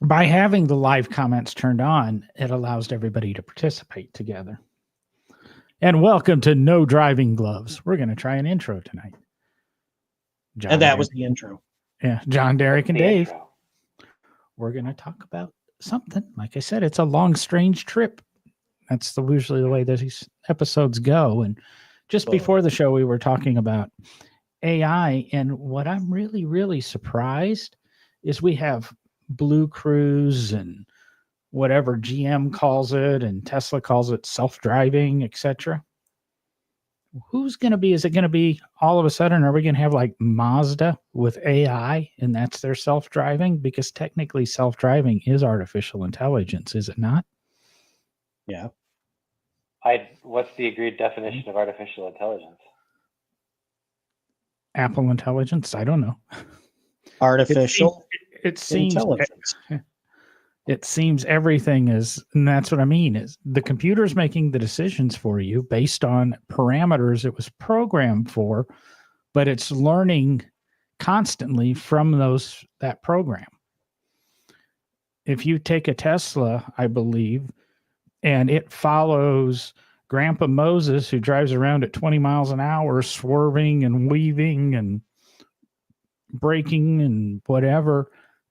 By having the live comments turned on, it allows everybody to participate together. And welcome to No Driving Gloves. We're going to try an intro tonight. And that was the intro. Yeah, John, Derek, and The Dave. intro. We're going to talk about something. Like I said, it's a long, strange trip. That's usually the way these episodes go. And just before the show, we were talking about AI. And what I'm really, really surprised is we have Blue Cruise and whatever GM calls it and Tesla calls it self-driving, etc. Who's going to be, is it going to be all of a sudden, are we going to have like Mazda with AI and that's their self-driving? Because technically self-driving is artificial intelligence, is it not? Yeah. What's the agreed definition of artificial intelligence? Apple intelligence? I don't know. Artificial it seems intelligence. It seems everything is, and that's what I mean, is the computer's making the decisions for you based on parameters it was programmed for, but it's learning constantly from that program. If you take a Tesla, I believe, and it follows Grandpa Moses, who drives around at 20 miles an hour, swerving and weaving and braking and whatever,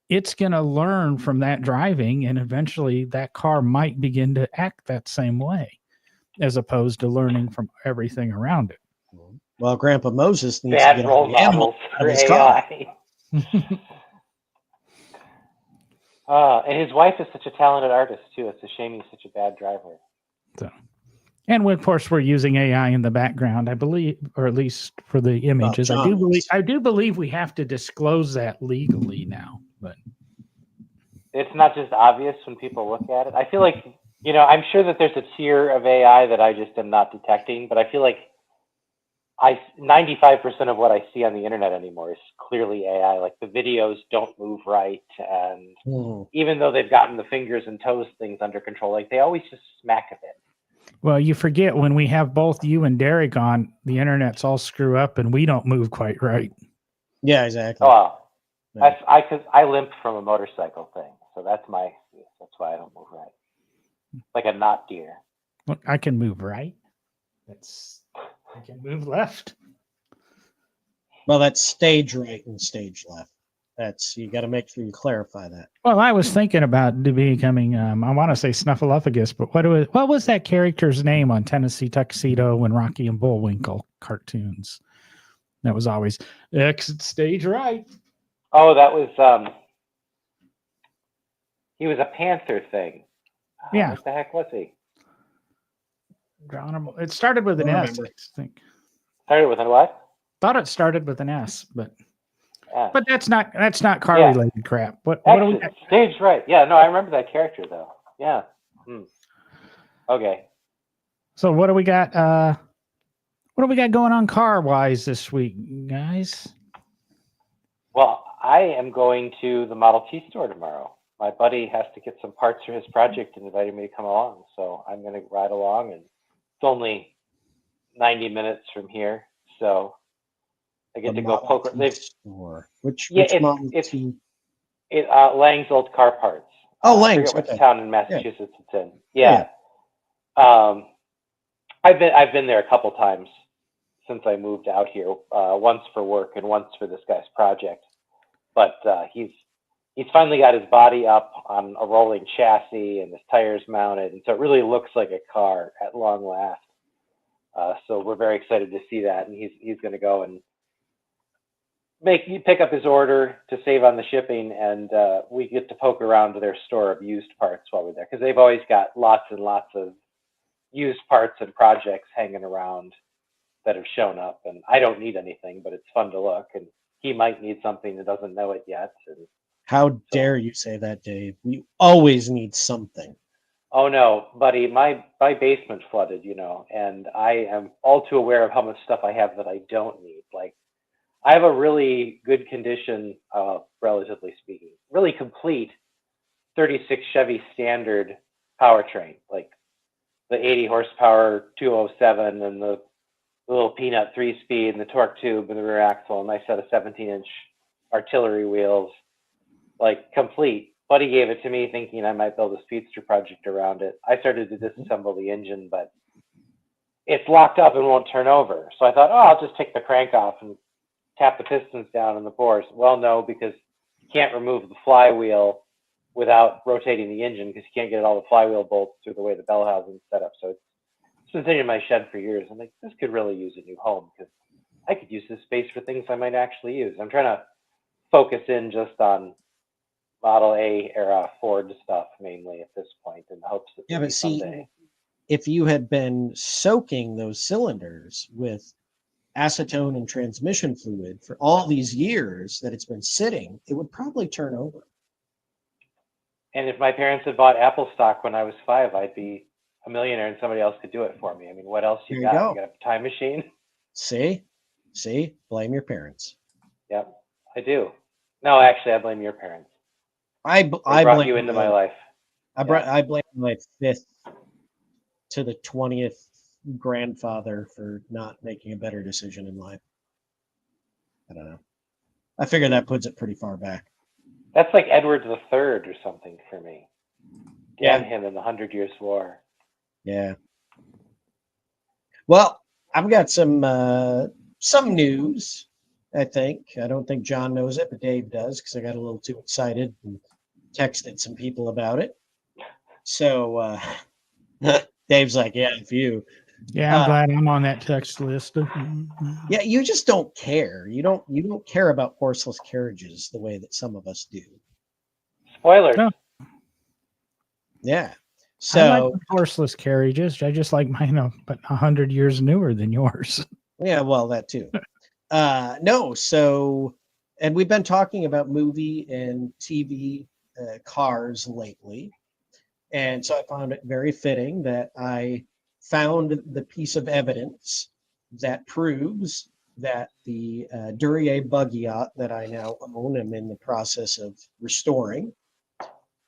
it's going to learn from that driving, and eventually that car might begin to act that same way, as opposed to learning from everything around it. Well, Grandpa Moses needs Bad to get role the animal models out for of his car. AI. And his wife is such a talented artist too. It's a shame he's such a bad driver. So, and of course, we're using AI in the background, I believe, or at least for the images. I do believe we have to disclose that legally now, but it's not just obvious when people look at it. I feel like, I'm sure that there's a tier of AI that I just am not detecting, but I feel like 95% of what I see on the internet anymore is clearly AI. Like the videos don't move right, and even though they've gotten the fingers and toes things under control, like they always just smack a bit. Well, you forget when we have both you and Derek on, the internet's all screw up and we don't move quite right. Yeah, exactly. Oh, yeah. I limp from a motorcycle thing, so that's why I don't move right. Like a not deer. Look, I can move right. I can move left. Well, that's stage right and stage left. You got to make sure you clarify that. Well, I was thinking about becoming, I want to say Snuffleupagus, but what was that character's name on Tennessee Tuxedo and Rocky and Bullwinkle cartoons? That was always exit stage right. Oh, that was, he was a panther thing. Yeah. What the heck was he? It started with an S, I think. Started with a what? Thought it started with an S, but that's not car related crap. What do we got? Stage right? Yeah, no, I remember that character though. Yeah. Okay. So what do we got? What do we got going on car wise this week, guys? Well, I am going to the Model T store tomorrow. My buddy has to get some parts for his project and invited me to come along, so I'm going to ride along. And it's only 90 minutes from here, so I get to go poke. Which Lang's Old Car Parts. Oh, Lang's. I forget which town in Massachusetts it's in. Yeah. I've been there a couple times since I moved out here. Once for work and once for this guy's project. But he's finally got his body up on a rolling chassis and his tires mounted, and so it really looks like a car at long last. So we're very excited to see that, and he's going to go and pick up his order to save on the shipping, and we get to poke around to their store of used parts while we're there, because they've always got lots and lots of used parts and projects hanging around that have shown up. And I don't need anything, but it's fun to look, and he might need something that doesn't know it yet. And how dare you say that, Dave? We always need something. Oh no, buddy, my basement flooded, and I am all too aware of how much stuff I have that I don't need. Like, I have a really good condition, relatively speaking, really complete 36 Chevy Standard powertrain, like the 80 horsepower 207 and the little peanut 3-speed and the torque tube and the rear axle, and I set a 17-inch artillery wheels, like complete. Buddy gave it to me thinking I might build a speedster project around it. I started to disassemble the engine, but it's locked up and won't turn over. So I thought, oh, I'll just take the crank off and tap the pistons down and the bores. Well, no, because you can't remove the flywheel without rotating the engine because you can't get all the flywheel bolts through the way the bell housing's set up. So it's been sitting in my shed for years. I'm like, this could really use a new home because I could use this space for things I might actually use. I'm trying to focus in just on Model A era Ford stuff mainly at this point in the hopes that Yeah, maybe but see, someday. if you had been soaking those cylinders with acetone and transmission fluid for all these years that it's been sitting, it would probably turn over. And if my parents had bought Apple stock when I was 5, I'd be a millionaire and somebody else could do it for me. I mean, what else you There you got? go. You got a time machine? See, blame your parents. Yep, I do. No, actually, I blame your parents. I They brought brought you into my life. I blame my 5th to the 20th grandfather for not making a better decision in life. I don't know. I figure that puts it pretty far back. That's like Edward the Third or something for me. Yeah. Damn him in the 100 Years' War. Yeah. Well, I've got some news. I think I don't think John knows it, but Dave does because I got a little too excited and texted some people about it. So Dave's like, "Yeah, if you." Yeah, I'm glad I'm on that text list. Yeah, you just don't care. You don't care about horseless carriages the way that some of us do. Spoilers. No. Yeah. I like So my horseless carriages. I just like mine, but 100 years newer than yours. yeah, well, that too. No, so and we've been talking about movie and TV cars lately, and so I found it very fitting that I found the piece of evidence that proves that the Duryea buggy yacht that I now own, I'm in the process of restoring,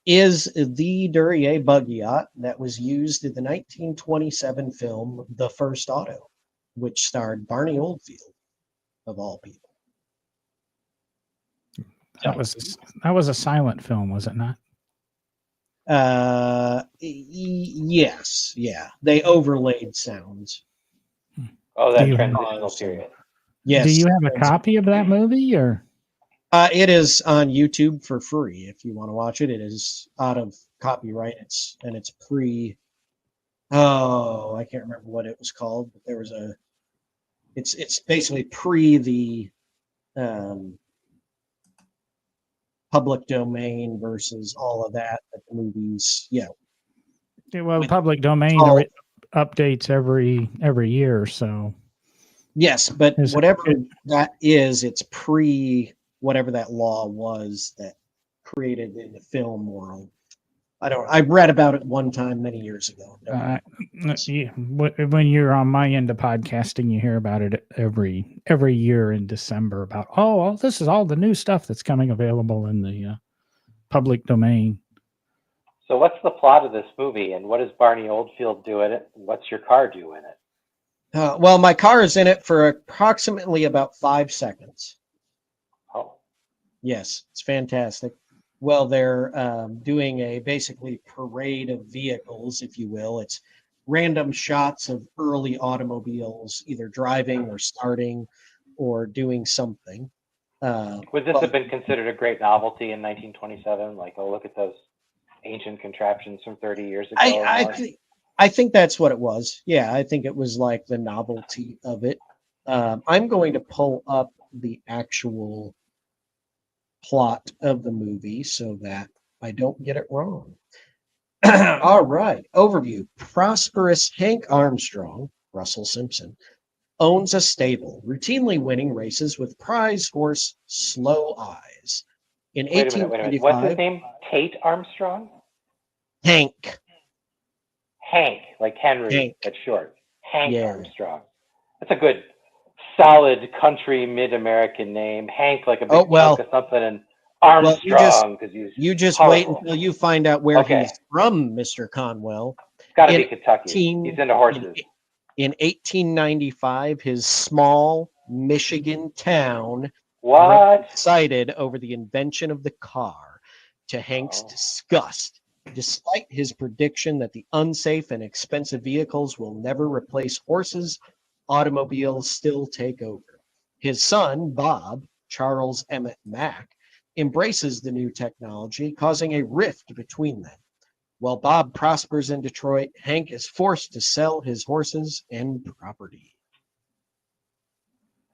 is the Duryea buggy yacht that was used in the 1927 film The First Auto, which starred Barney Oldfield, of all people. That was a silent film, was it not? Yes, yeah, they overlaid sounds. Oh, Do that you- transitional period. Yes. Do you have a copy of that movie, or? It is on YouTube for free if you want to watch it. It is out of copyright. It's pre. Oh, I can't remember what it was called, but there was a. It's basically pre the public domain versus all of that. That the movies, yeah. Yeah, well, the With public domain all- updates every year, so Yes, but Is it- whatever that is, it's pre whatever that law was that created in the film world. I read about it one time many years ago. yeah, when you're on my end of podcasting, you hear about it every year in December about well, this is all the new stuff that's coming available in the public domain. So what's the plot of this movie, and what does Barney Oldfield do in it? And what's your car do in it? Well, my car is in it for approximately about 5 seconds. Oh, Yes, it's fantastic. Well, they're doing a basically parade of vehicles, if you will. It's random shots of early automobiles either driving or starting or doing something. would this have been considered a great novelty in 1927? Like, oh, look at those ancient contraptions from 30 years ago. I think that's what it was. Yeah, I think it was like the novelty of it. I'm going to pull up the actual plot of the movie so that I don't get it wrong. All right, overview. Prosperous Hank Armstrong, Russell Simpson, owns a stable, routinely winning races with prize horse Slow Eyes. In Wait a minute. What's his 1825, name? Tate Armstrong? Hank. Hank, like Henry, Hank. but short. Hank Yeah. Armstrong. That's a good, solid country mid-American name. Hank, like a big chunk of something, and Armstrong because he's You just powerful. wait until you find out where Okay. he's from, Mr. Conwell. It's got to in be Kentucky. 18 He's into horses. In 1895, his small Michigan town What? excited over the invention of the car. to Hank's Oh. disgust, despite his prediction that the unsafe and expensive vehicles will never replace horses, automobiles still take over. His son, Bob, Charles Emmett Mack, embraces the new technology, causing a rift between them. While Bob prospers in Detroit, Hank is forced to sell his horses and property.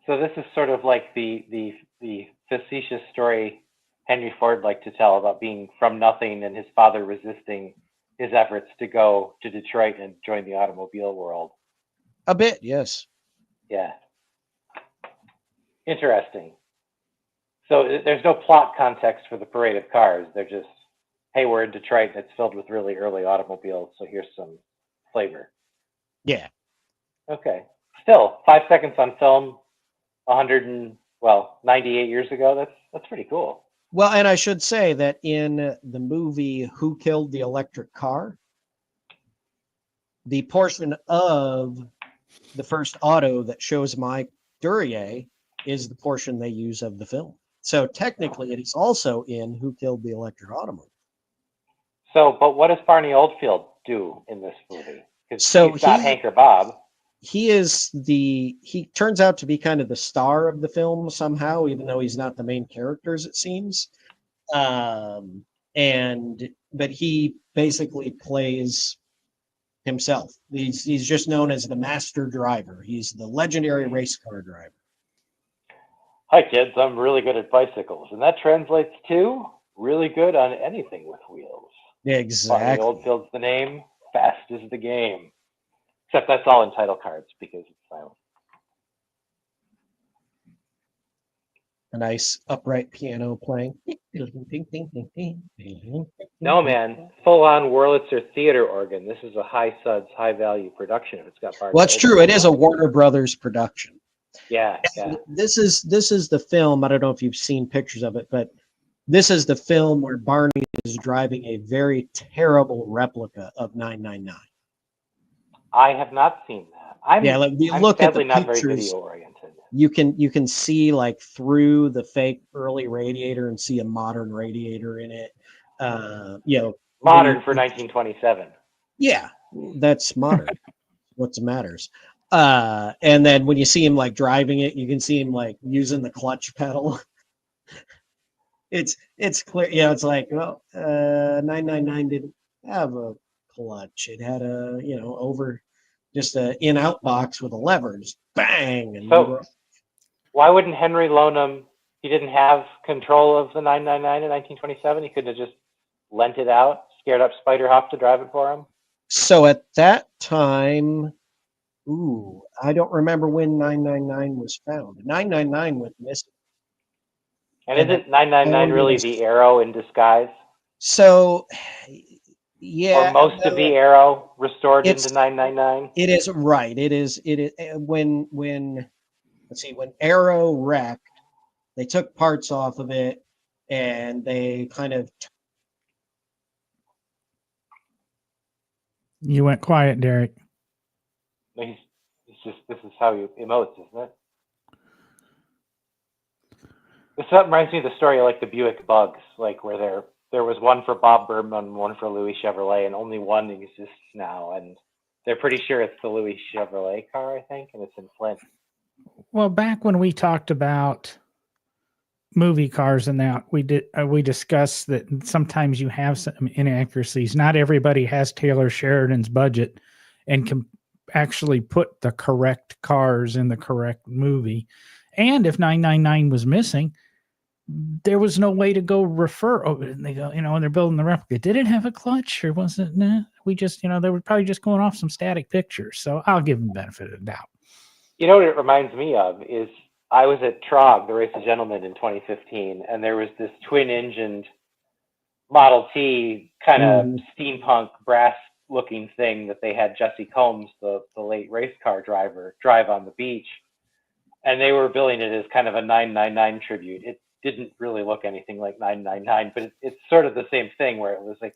So this is sort of like the facetious story Henry Ford liked to tell about being from nothing and his father resisting his efforts to go to Detroit and join the automobile world. A bit, yes. Yeah. Interesting. So there's no plot context for the parade of cars. They're just, hey, we're in Detroit and it's filled with really early automobiles, so here's some flavor. Yeah. Okay. Still, 5 seconds on film, 98 years ago. That's pretty cool. Well, and I should say that in the movie Who Killed the Electric Car, the portion of the first auto that shows Mike Duryea is the portion they use of the film. So technically, it is also in Who Killed the Electric Automobile. So, but what does Barney Oldfield do in this movie? Because So he's not Hank or Bob. He turns out to be kind of the star of the film somehow, even though he's not the main characters, it seems. But he basically plays himself. He's just known as the master driver. He's the legendary race car driver. Hi, kids. I'm really good at bicycles, and that translates to really good on anything with wheels. Exactly. Barney Oldfield's the name. Fast is the game. Except that's all in title cards because it's silent. A nice upright piano playing. No, man. Full-on Wurlitzer theater organ. This is a high suds, high-value production if it's got Barney Well, it's true. Oldfield It is on a Warner Brothers production. Yeah. This is the film. I don't know if you've seen pictures of it, but this is the film where Barney is driving a very terrible replica of 999. I have not seen that. I'm look at the sadly not very pictures. video oriented. You can see like through the fake early radiator and see a modern radiator in it. Modern for 1927. Yeah, that's modern. What matters. And then when you see him like driving it, you can see him like using the clutch pedal. It's clear. Yeah, it's like, well, 999 didn't have a clutch. It had a, over just a in-out box with a lever, just bang. And so why wouldn't Henry loan him? He didn't have control of the 999 in 1927. He couldn't have just lent it out, scared up Spiderhoff to drive it for him. So at that time, I don't remember when 999 was found. 999 went missing. And isn't 999 really the Arrow in disguise? So, yeah. Or most of the Arrow restored into 999? It is right. It is when let's see, when Arrow wrecked, they took parts off of it and they kind of. You went quiet, Derek. This is how he emotes, isn't it? This reminds me of the story of like the Buick Bugs, like where there was one for Bob Berman, one for Louis Chevrolet, and only one exists now. And they're pretty sure it's the Louis Chevrolet car, I think, and it's in Flint. Well, back when we talked about movie cars and that, we discussed that sometimes you have some inaccuracies. Not everybody has Taylor Sheridan's budget and can actually put the correct cars in the correct movie. And if 999 was missing, there was no way to go refer. Oh, and they go, and they're building the replica. Did it have a clutch or was it? Nah, we just, they were probably just going off some static pictures. So I'll give them the benefit of the doubt. You know what it reminds me of is I was at Trog, the Race of Gentlemen, in 2015, and there was this twin-engined Model T kind of steampunk brass-looking thing that they had Jesse Combs, the late race car driver, drive on the beach. And they were billing it as kind of a 999 tribute. It didn't really look anything like 999, but it's sort of the same thing where it was like,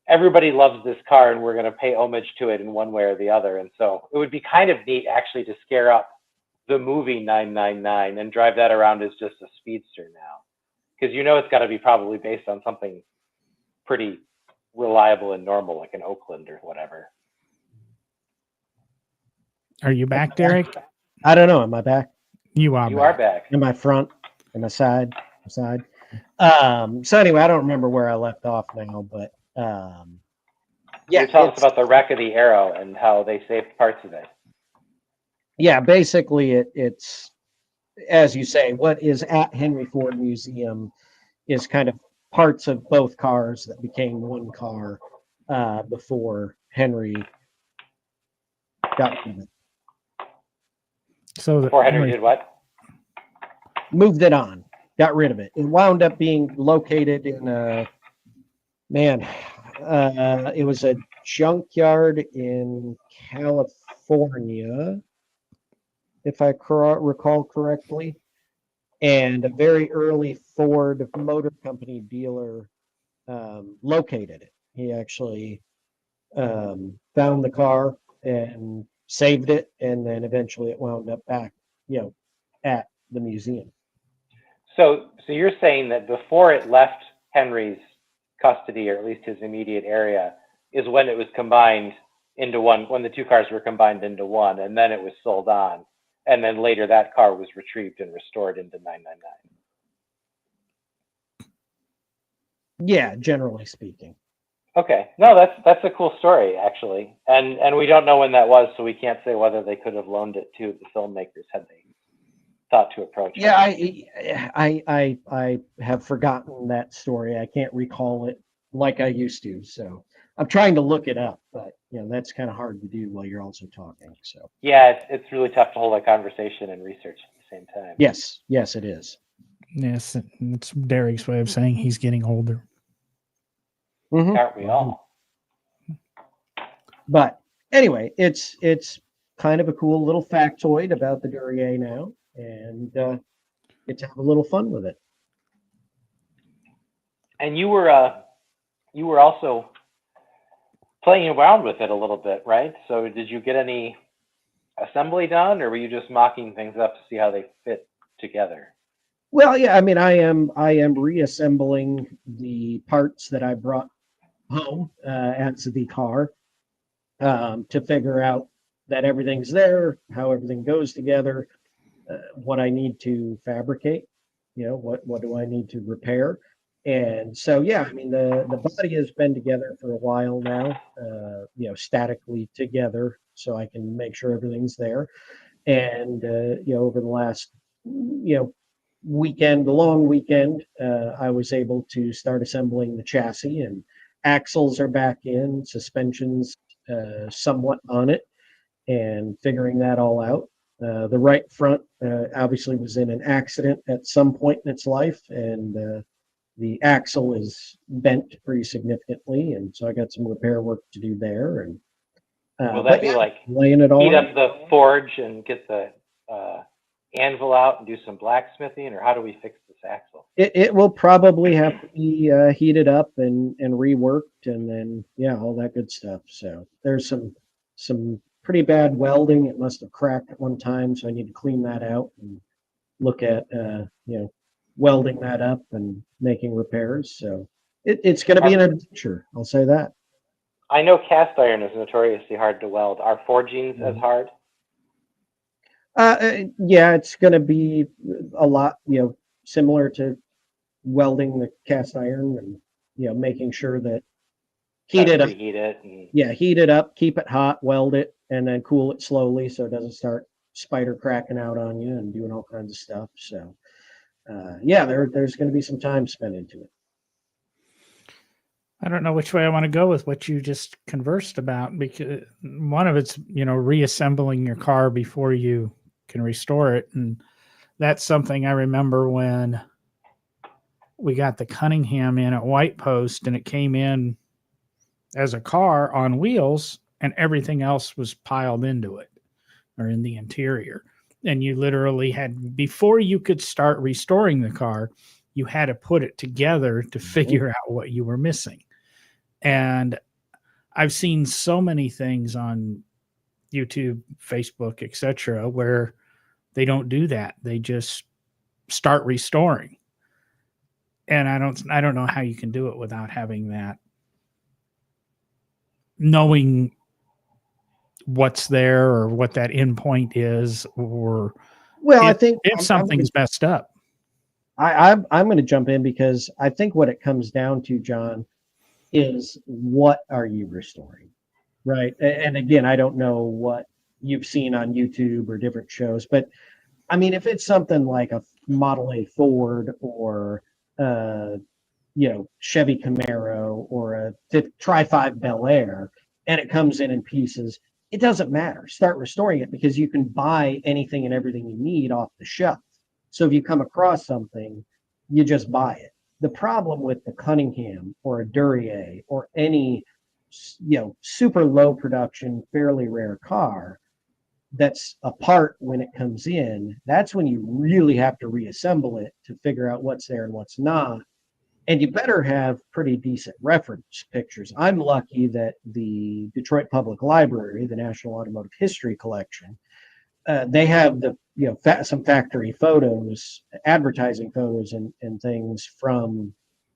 everybody loves this car and we're going to pay homage to it in one way or the other. And so it would be kind of neat actually to scare up the movie 999 and drive that around as just a speedster now. Because it's got to be probably based on something pretty reliable and normal, like an Oakland or whatever. Are you back, Derek? I don't know. Am I back? You are. You back. are back. Am I front? Am I side? I'm side. So anyway, I don't remember where I left off now, but You tell us about the wreck of the Arrow and how they saved parts of it. Yeah, basically it's as you say, what is at Henry Ford Museum is kind of parts of both cars that became one car before Henry got rid of it. So Before Henry did what? Moved it on, got rid of it. It wound up being located in it was a junkyard in California, if I recall correctly, and a very early Ford Motor Company dealer located it. He actually found the car and saved it, and then eventually it wound up back, at the museum. So you're saying that before it left Henry's custody, or at least his immediate area, is when it was combined into one, when the two cars were combined into one, and then it was sold on. And then later that car was retrieved and restored into 999. Yeah, generally speaking. Okay. No, that's a cool story, actually. And we don't know when that was, so we can't say whether they could have loaned it to the filmmakers had they thought to approach Yeah, them. I have forgotten that story. I can't recall it like I used to. So I'm trying to look it up, but that's kind of hard to do while you're also talking. So yeah, it's really tough to hold a conversation and research at the same time. yes, it is. Yes, it's Derek's way of saying he's getting older. Mm-hmm. Aren't we all? But anyway, it's kind of a cool little factoid about the Duryea now, and get to have a little fun with it. And you were also playing around with it a little bit, right? So did you get any assembly done, or were you just mocking things up to see how they fit together? Well, yeah, I mean, I am reassembling the parts that I brought home as the car to figure out that everything's there, how everything goes together, what I need to fabricate, what do I need to repair. And so, yeah, I mean, the body has been together for a while now, statically together, so I can make sure everything's there. And, over the last, weekend, the long weekend, I was able to start assembling the chassis, and axles are back in, suspensions somewhat on it, and figuring that all out. The right front obviously was in an accident at some point in its life, and the axle is bent pretty significantly, and so I got some repair work to do there. And will that be like laying it all heat up up the forge and get the anvil out and do some blacksmithing, or how do we fix this axle? It will probably have to be heated up and reworked, and then all that good stuff. So there's some pretty bad welding. It must have cracked at one time, so I need to clean that out and look at welding that up and making repairs. So it's going to be an adventure. I'll say that. I know cast iron is notoriously hard to weld. Are forgings as hard? Yeah, it's going to be a lot, similar to welding the cast iron, and making sure that heat it up. Heat it up, keep it hot, weld it, and then cool it slowly so it doesn't start spider cracking out on you and doing all kinds of stuff. So there's going to be some time spent into it. I don't know which way I want to go with what you just conversed about, because one of it's, reassembling your car before you can restore it. And that's something I remember when we got the Cunningham in at White Post, and it came in as a car on wheels and everything else was piled into it or in the interior. And you literally had, before you could start restoring the car, you had to put it together to figure out what you were missing. And I've seen so many things on YouTube, Facebook, etc., where they don't do that. They just start restoring. And I don't know how you can do it without having that, knowing what's there or what that endpoint is, or Well, I if, think if something's messed up. I'm going to jump in because I think what it comes down to, John, is what are you restoring, right? And again, I don't know what you've seen on YouTube or different shows, but I mean, if it's something like a Model A Ford or uh, Chevy Camaro or a Tri-5 Bel Air, and it comes in pieces, it doesn't matter. Start restoring it because you can buy anything and everything you need off the shelf. So if you come across something, you just buy it. The problem with the Cunningham or a Duryea or any super low production, fairly rare car that's apart when it comes in, that's when you really have to reassemble it to figure out what's there and what's not. And you better have pretty decent reference pictures. I'm lucky that the Detroit Public Library, the National Automotive History Collection, they have some factory photos, advertising photos, and things from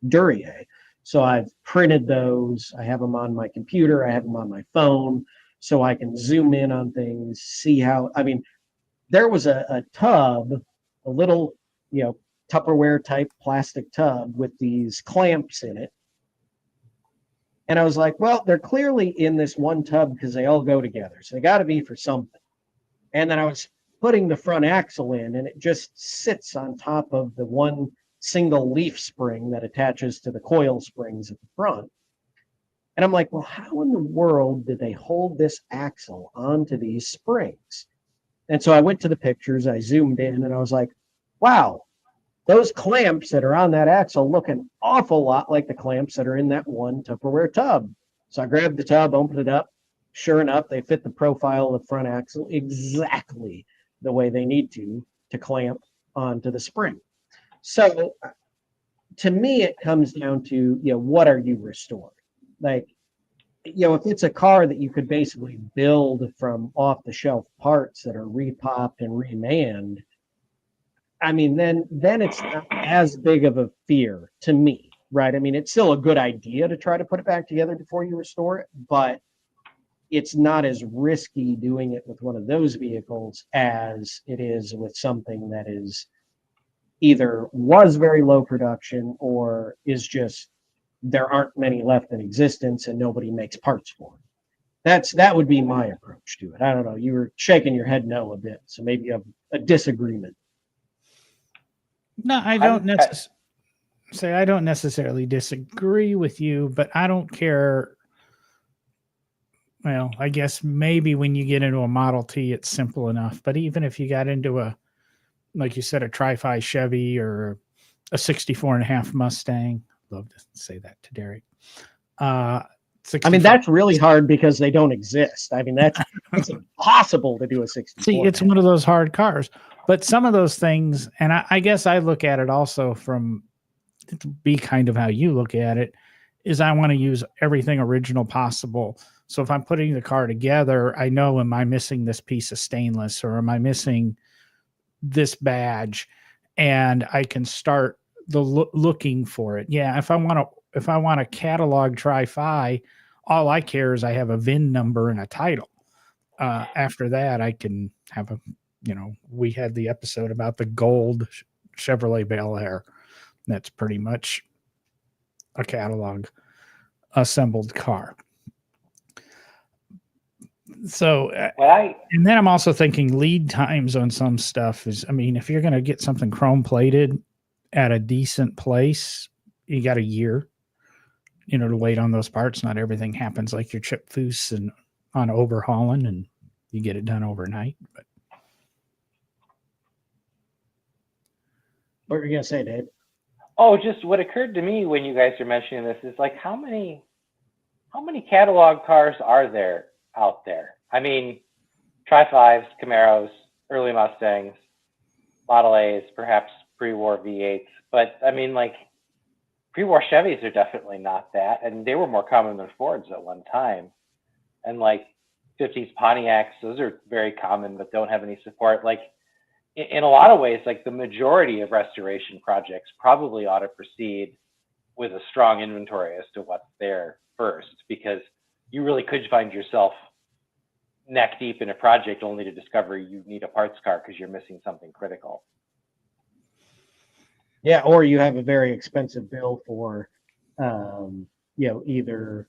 Duryea. So I've printed those. I have them on my computer. I have them on my phone, so I can zoom in on things, see how. I mean, there was a tub, a little, Tupperware type plastic tub with these clamps in it. And I was like, well, they're clearly in this one tub because they all go together. So they got to be for something. And then I was putting the front axle in, and it just sits on top of the one single leaf spring that attaches to the coil springs at the front. And I'm like, well, how in the world did they hold this axle onto these springs? And so I went to the pictures, I zoomed in, and I was like, wow, those clamps that are on that axle look an awful lot like the clamps that are in that one Tupperware tub. So I grabbed the tub, opened it up. Sure enough, they fit the profile of the front axle exactly the way they need to clamp onto the spring. So to me, it comes down to, what are you restoring? Like, if it's a car that you could basically build from off the shelf parts that are repopped and remanned, I mean, then it's not as big of a fear to me, right? I mean, it's still a good idea to try to put it back together before you restore it, but it's not as risky doing it with one of those vehicles as it is with something that is either was very low production or is just there aren't many left in existence and nobody makes parts for it. That would be my approach to it. I don't know. You were shaking your head no a bit, so maybe you have a disagreement. No, I don't necessarily disagree with you, but I don't care. Well, I guess maybe when you get into a Model T, it's simple enough. But even if you got into like you said, a Tri-5 Chevy or a 64.5 Mustang, love to say that to Derek. I mean, that's really hard because they don't exist. I mean, it's impossible to do a 64. See, it's one of those hard cars. But some of those things, and I guess I look at it also from, to be kind of how you look at it, is I want to use everything original possible. So if I'm putting the car together, I know, am I missing this piece of stainless or am I missing this badge? And I can start looking for it. Yeah, if I want a catalog Tri-5, all I care is I have a VIN number and a title. After that, I can have a, we had the episode about the gold Chevrolet Bel Air. That's pretty much a catalog assembled car. So, and then I'm also thinking lead times on some stuff is, I mean, if you're going to get something chrome plated at a decent place, you got a year, to wait on those parts. Not everything happens like your chip foose and on overhauling and you get it done overnight. But what were you going to say, Dave? Oh, just what occurred to me when you guys are mentioning this is like, how many catalog cars are there out there? I mean, Tri-5s, Camaros, early Mustangs, Model A's, perhaps pre-war V8s. But I mean, like, pre-war Chevys are definitely not that. And they were more common than Fords at one time. And like 50s Pontiacs, those are very common, but don't have any support. Like, in a lot of ways, like the majority of restoration projects probably ought to proceed with a strong inventory as to what's there first, because you really could find yourself neck deep in a project only to discover you need a parts car because you're missing something critical. Yeah, or you have a very expensive bill for, either,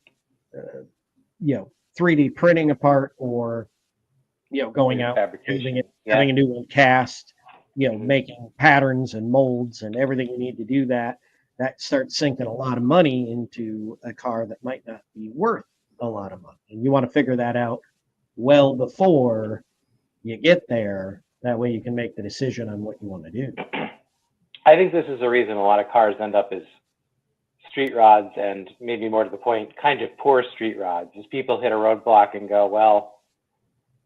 3D printing a part, or, going out, Fabrication. using it, Yeah. having a new one cast, Mhm. making patterns and molds and everything you need to do that. That starts sinking a lot of money into a car that might not be worth a lot of money. And you want to figure that out well before you get there. That way you can make the decision on what you want to do. I think this is the reason a lot of cars end up as street rods, and maybe more to the point, kind of poor street rods, is people hit a roadblock and go, well,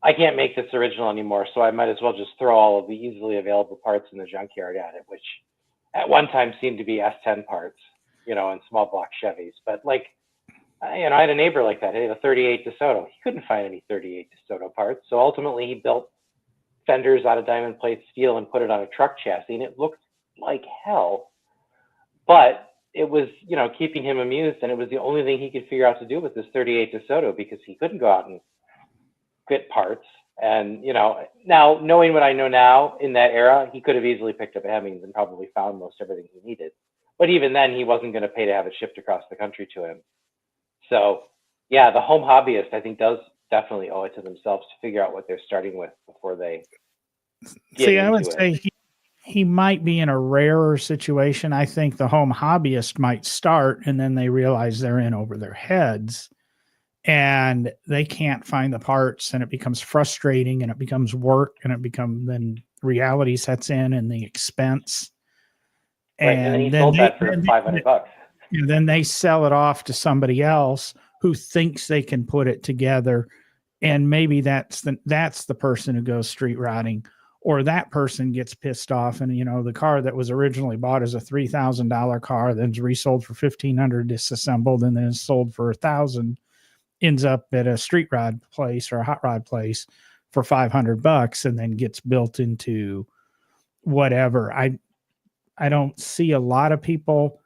I can't make this original anymore, so I might as well just throw all of the easily available parts in the junkyard at it, which at one time seemed to be S10 parts, and small block Chevys. But like, I had a neighbor like that. He had a 38 DeSoto. He couldn't find any 38 DeSoto parts. So ultimately he built fenders out of diamond plate steel and put it on a truck chassis, and it looked like hell. But it was, keeping him amused, and it was the only thing he could figure out to do with this 38 DeSoto, because he couldn't go out and get parts. And, now knowing what I know now, in that era, he could have easily picked up a Hemmings and probably found most everything he needed. But even then, he wasn't going to pay to have it shipped across the country to him. So, yeah, the home hobbyist, I think, does definitely owe it to themselves to figure out what they're starting with before they get See, I would into say he might be in a rarer situation. I think the home hobbyist might start, and then they realize they're in over their heads and they can't find the parts, and it becomes frustrating, and it becomes work, and then reality sets in and the expense. Right, and then he sold that for $500. And then they sell it off to somebody else who thinks they can put it together. And maybe that's the person who goes street rodding, or that person gets pissed off. And, the car that was originally bought as a $3,000 car, then's resold for $1,500, disassembled, and then is sold for $1,000, ends up at a street rod place or a hot rod place for $500, and then gets built into whatever. I don't see a lot of people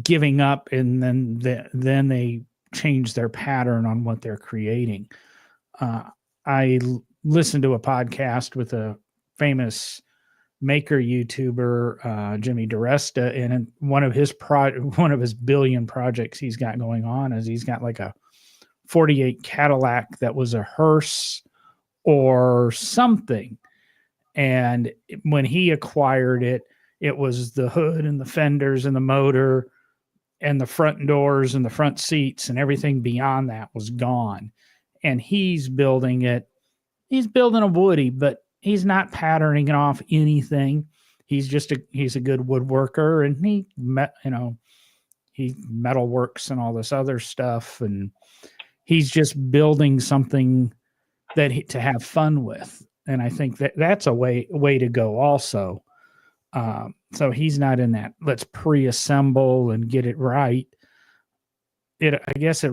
giving up, and then they change their pattern on what they're creating. I listened to a podcast with a famous maker YouTuber, Jimmy DiResta, and one of his billion projects he's got going on is he's got like a 48 Cadillac that was a hearse or something. And when he acquired it, it was the hood and the fenders and the motor and the front doors and the front seats, and everything beyond that was gone. And he's building a Woody, but he's not patterning it off anything. He's a good woodworker, and he metal works and all this other stuff. And he's just building something to have fun with. And I think that's a way to go also. So he's not in that, let's pre-assemble and get it right. I guess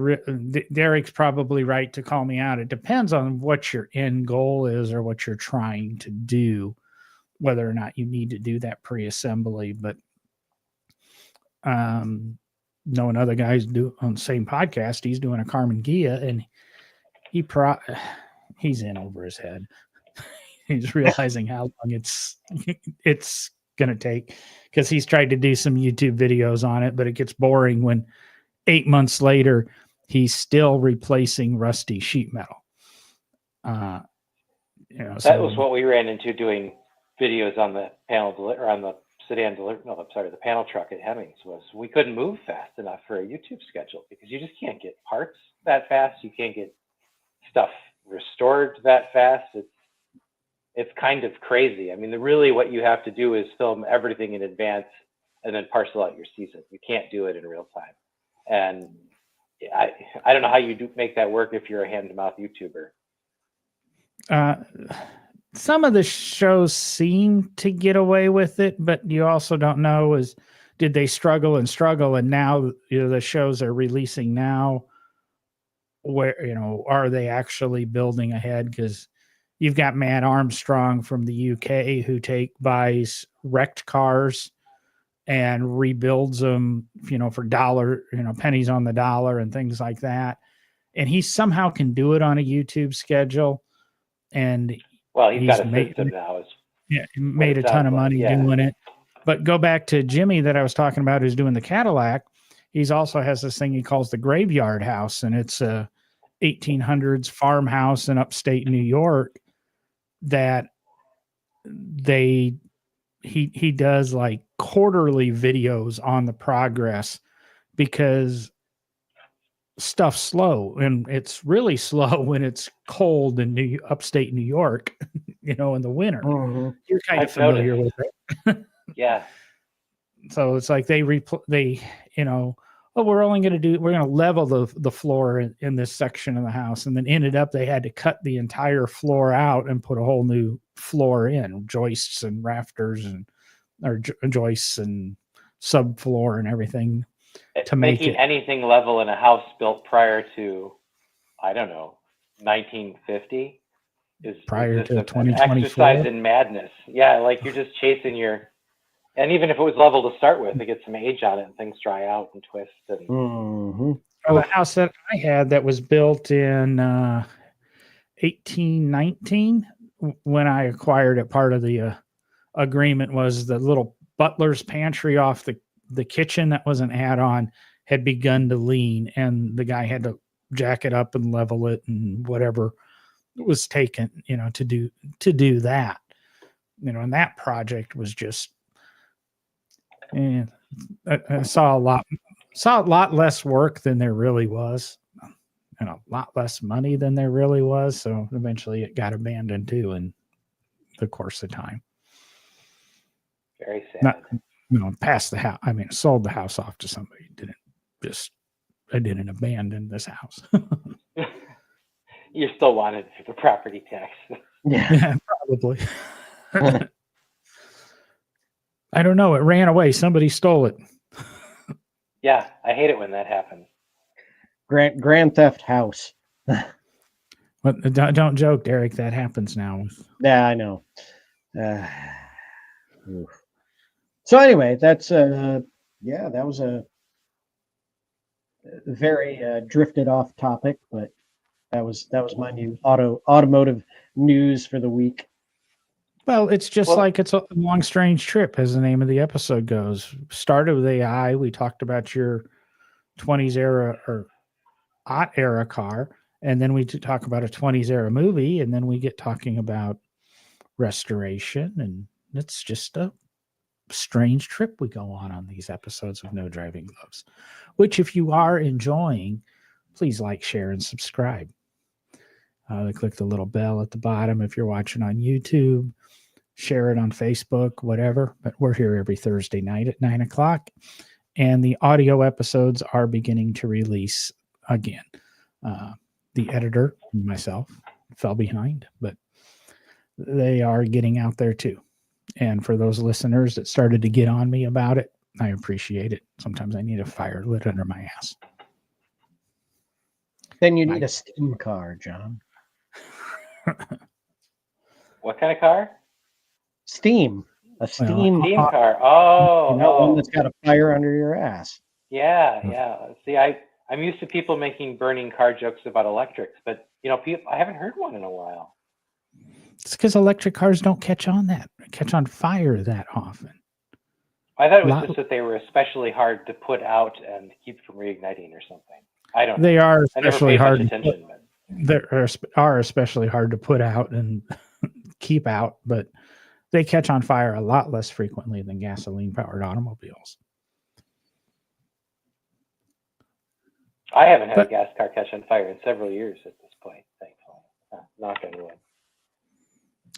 Derek's probably right to call me out. It depends on what your end goal is or what you're trying to do, whether or not you need to do that pre-assembly. But knowing other guys do on the same podcast, he's doing a Carmen Ghia, and he's in over his head. He's realizing how long it's going to take, because he's tried to do some YouTube videos on it, but it gets boring when 8 months later he's still replacing rusty sheet metal. That was what we ran into doing videos on the the panel truck at Hemmings. Was we couldn't move fast enough for a YouTube schedule, because you just can't get parts that fast. You can't get stuff restored that fast. It's kind of crazy. I mean, really what you have to do is film everything in advance and then parcel out your season. You can't do it in real time. And I don't know how you make that work if you're a hand-to-mouth YouTuber. Some of the shows seem to get away with it, but you also don't know did they struggle, and now the shows are releasing now, where are they actually building ahead? Because You've got Matt Armstrong from the UK who buys wrecked cars and rebuilds them, for pennies on the dollar and things like that. And he somehow can do it on a YouTube schedule. And Well, he's got he's a made, system now. made a ton of money doing it. But go back to Jimmy that I was talking about, who's doing the Cadillac. He's also has this thing he calls the Graveyard House, and it's a 1800s farmhouse in upstate New York that he does like quarterly videos on the progress, because stuff's slow, and it's really slow when it's cold in upstate New York, in the winter. Mhm. You're kind of familiar with it. Yeah. So it's like we're going to level the floor in this section of the house. And then ended up, they had to cut the entire floor out and put a whole new floor in, joists and rafters joists and subfloor and everything to Making anything level in a house built prior to, I don't know, 1950 is prior to an 2024 exercise in madness. Yeah, like you're just chasing and even if it was level to start with, it gets some age on it and things dry out and twist. And Mhm. Well, the house that I had that was built in 1819, when I acquired it, part of the agreement was the little butler's pantry off the kitchen that was an add-on had begun to lean, and the guy had to jack it up and level it and whatever was taken, to do that. And that project was just, I saw a lot less work than there really was, and a lot less money than there really was. So eventually it got abandoned too in the course of time. very sad. Past the house. I mean, sold the house off to somebody. I didn't abandon this house. You still wanted the property tax. Yeah. Probably. I don't know. It ran away. Somebody stole it. Yeah, I hate it when that happens. Grand Theft House. But don't joke, Derek. That happens now. Yeah, I know. So anyway, that's that was a very drifted off topic, but that was my new automotive news for the week. Well, it's just like It's a Long Strange Trip, as the name of the episode goes. Started with AI. We talked about your 20s era or aught era car, and then we talk about a 20s era movie, and then we get talking about restoration, and it's just a strange trip we go on these episodes of No Driving Gloves, which, if you are enjoying, please like, share, and subscribe. Click the little bell at the bottom if you're watching on YouTube. Share it on Facebook, whatever. But we're here every Thursday night at 9:00, and the audio episodes are beginning to release again. The editor, myself, fell behind, but they are getting out there too. And for those listeners that started to get on me about it, I appreciate it. Sometimes I need a fire lit under my ass. Then you need a steam car, John. What kind of car? Steam. A steam car. Oh, one that's got a fire under your ass. Yeah. See, I'm used to people making burning car jokes about electrics, but I haven't heard one in a while. It's because electric cars don't catch on fire that often. I thought it was just that they were especially hard to put out and keep from reigniting or something. I don't know. They are especially hard. They are especially hard to put out and keep out, but they catch on fire a lot less frequently than gasoline-powered automobiles. I haven't had a gas car catch on fire in several years at this point, thankfully. Knock on wood.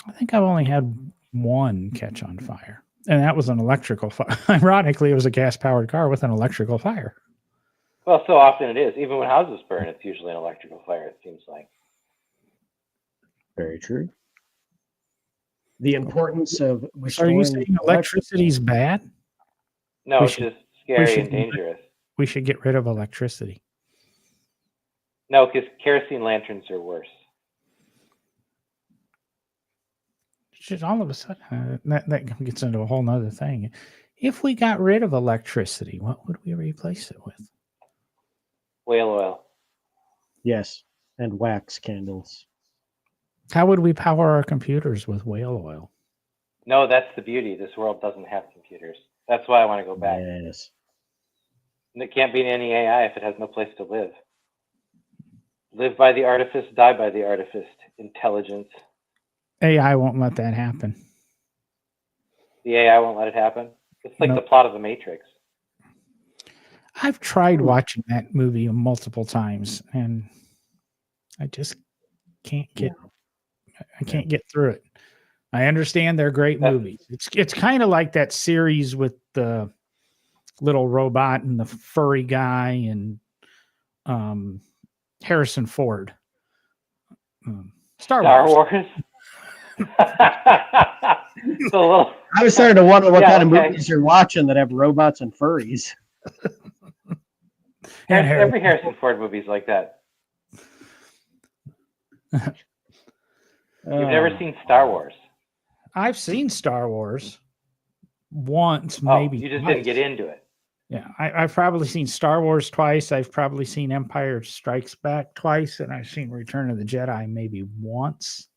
I think I've only had one catch on fire, and that was an electrical fire. Ironically, it was a gas-powered car with an electrical fire. Well, so often it is. Even when houses burn, it's usually an electrical fire, it seems like. Very true. The importance of Are you saying electricity's bad? No, it's just scary and dangerous. We should get rid of electricity. No, because kerosene lanterns are worse. just all of a sudden, that gets into a whole nother thing. If we got rid of electricity, what would we replace it with? Whale oil. Yes, and wax candles. How would we power our computers with whale oil? No, that's the beauty. This world doesn't have computers. That's why I want to go back. Yes. And it can't be any AI if it has no place to live. Live by the artifice, die by the artifice. Intelligence. AI won't let that happen. The AI won't let it happen. It's like No. the plot of The Matrix. I've tried watching that movie multiple times, and I just can't get. I can't get through it. I understand they're great movies. It's kind of like that series with the little robot and the furry guy and Harrison Ford. Star Wars. It's a little. I was starting to wonder what Yeah, kind of okay. movies you're watching that have robots and furries. And Every Harrison Ford movie's like that. You've never seen Star Wars. I've seen Star Wars once, Oh, maybe. you just twice. didn't get into it. Yeah, I've probably seen Star Wars twice. I've probably seen Empire Strikes Back twice, and I've seen Return of the Jedi maybe once.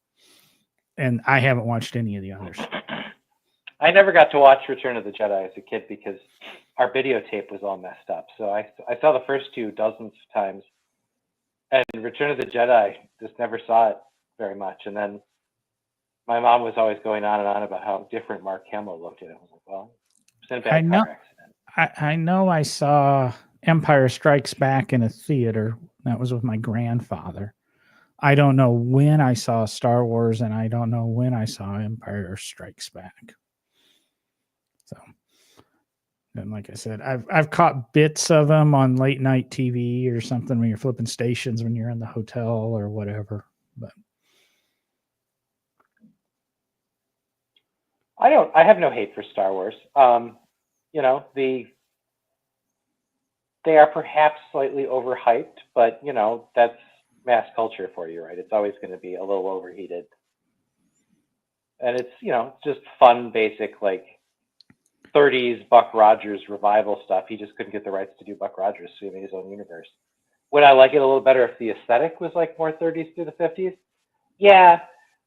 And I haven't watched any of the others. I never got to watch Return of the Jedi as a kid because our videotape was all messed up. So I saw the first two dozens of times, and Return of the Jedi just never saw it very much. And then my mom was always going on and on about how different Mark Hamill looked at it. I was like, well, it's in a bad car accident. I know I saw Empire Strikes Back in a theater. That was with my grandfather. I don't know when I saw Star Wars, and I don't know when I saw Empire Strikes Back. So, and like I said, I've caught bits of them on late night TV or something when you're flipping stations when you're in the hotel or whatever. But I have no hate for Star Wars. You know, they are perhaps slightly overhyped, but you know, that's mass culture for you, right? It's always going to be a little overheated. And it's, you know, just fun, basic, like 30s Buck Rogers revival stuff. He just couldn't get the rights to do Buck Rogers, so he made his own universe. Would I like it a little better if the aesthetic was like more 30s through the 50s? Yeah,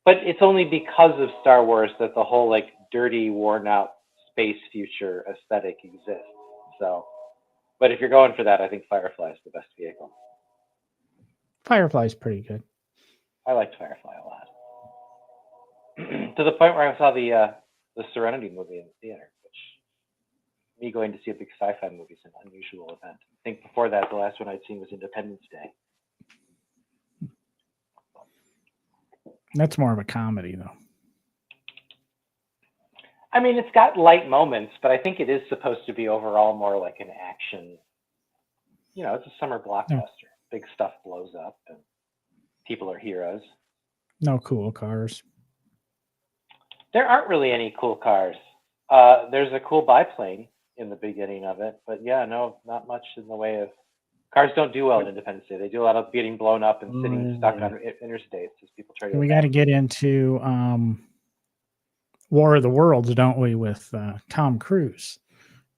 but it's only because of Star Wars that the whole like dirty, worn out space future aesthetic exists. So, but if you're going for that, I think Firefly is the best vehicle. Firefly's pretty good. I liked Firefly a lot. To the point where I saw the Serenity movie in the theater, which me going to see a big sci-fi movie is an unusual event. I think before that, the last one I'd seen was Independence Day. That's more of a comedy, though. I mean, it's got light moments, but I think it is supposed to be overall more like an action. You know, it's a summer blockbuster. Yeah. Big stuff blows up, and people are heroes. No cool cars. There aren't really any cool cars. There's a cool biplane in the beginning of it, but yeah, no, not much in the way of cars. Don't do well in Independence Day. They do a lot of getting blown up and sitting stuck on interstates as people try to. We got to get into War of the Worlds, don't we, with Tom Cruise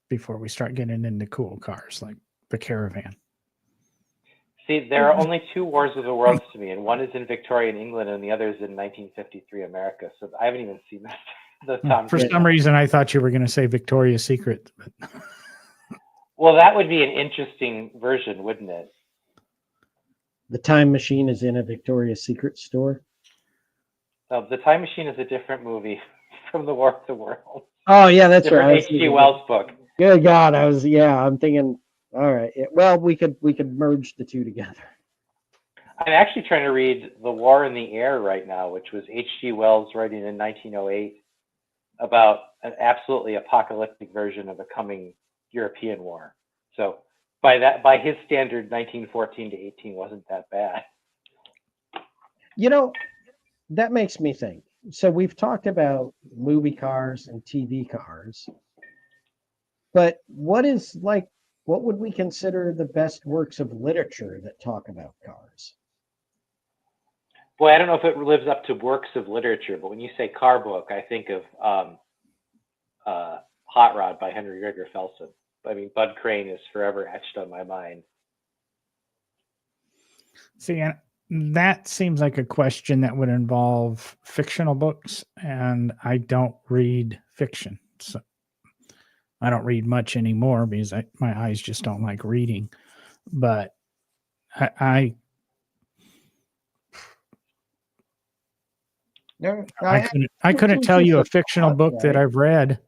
before we start getting into cool cars like the Caravan. See, there are only two Wars of the Worlds to me, and one is in Victorian England and the other is in 1953 America. So I haven't even seen the Tom For some reason, I thought you were going to say Victoria's Secret. But... Well, that would be an interesting version, wouldn't it? The Time Machine is in a Victoria's Secret store. No, the Time Machine is a different movie from the War of the Worlds. Oh yeah, that's different right. H.G. Wells book. Good God, I'm thinking. All right. Well, we could merge the two together. I'm actually trying to read The War in the Air right now, which was H.G. Wells writing in 1908 about an absolutely apocalyptic version of a coming European war. So by his standard, 1914 to 18 wasn't that bad. You know, that makes me think. So we've talked about movie cars and TV cars, but what would we consider the best works of literature that talk about cars? Boy, I don't know if it lives up to works of literature, but when you say car book, I think of Hot Rod by Henry Rigger Felson. I mean, Bud Crane is forever etched on my mind. See, and that seems like a question that would involve fictional books, and I don't read fiction. So I don't read much anymore because my eyes just don't like reading. But I No, I couldn't tell you a fictional book that right? I've read.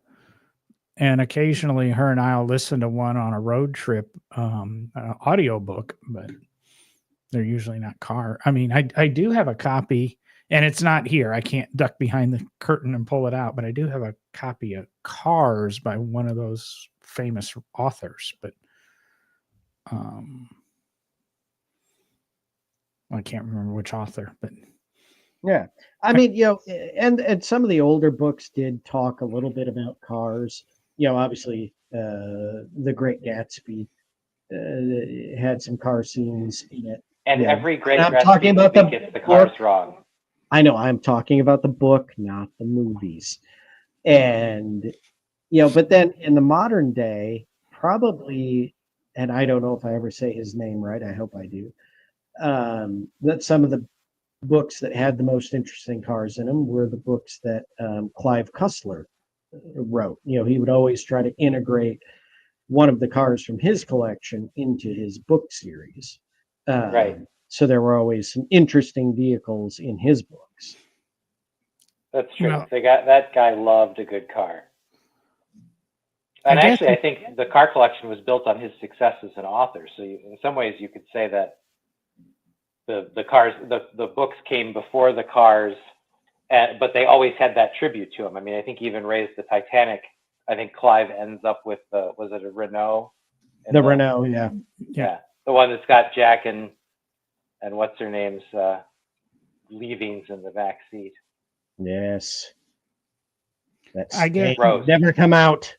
And occasionally her and I'll listen to one on a road trip, audio book, but they're usually not car. I mean, I do have a copy, and it's not here. I can't duck behind the curtain and pull it out, but I do have a copy of Cars by one of those famous authors. But I can't remember which author, but Yeah. I mean, and some of the older books did talk a little bit about cars. Obviously, The Great Gatsby had some car scenes in it. And Yeah. every great And I'm Gatsby talking about movie the gets the cars book. wrong. I know I'm talking about the book, not the movies. And but then in the modern day, probably, and I don't know if I ever say his name right. I hope I do. That some of the books that had the most interesting cars in them were the books that Clive Cussler wrote. He would always try to integrate one of the cars from his collection into his book series. Right. So there were always some interesting vehicles in his books. That's true. No. That guy loved a good car. And actually, I think the car collection was built on his success as an author. So in some ways, you could say that the cars, the books came before the cars, but they always had that tribute to him. I mean, I think even Raised the Titanic, I think Clive ends up with was it a Renault? The Renault, yeah. Yeah, the one that's got Jack and what's her name's leavings in the back seat. Yes. That's I get never come out.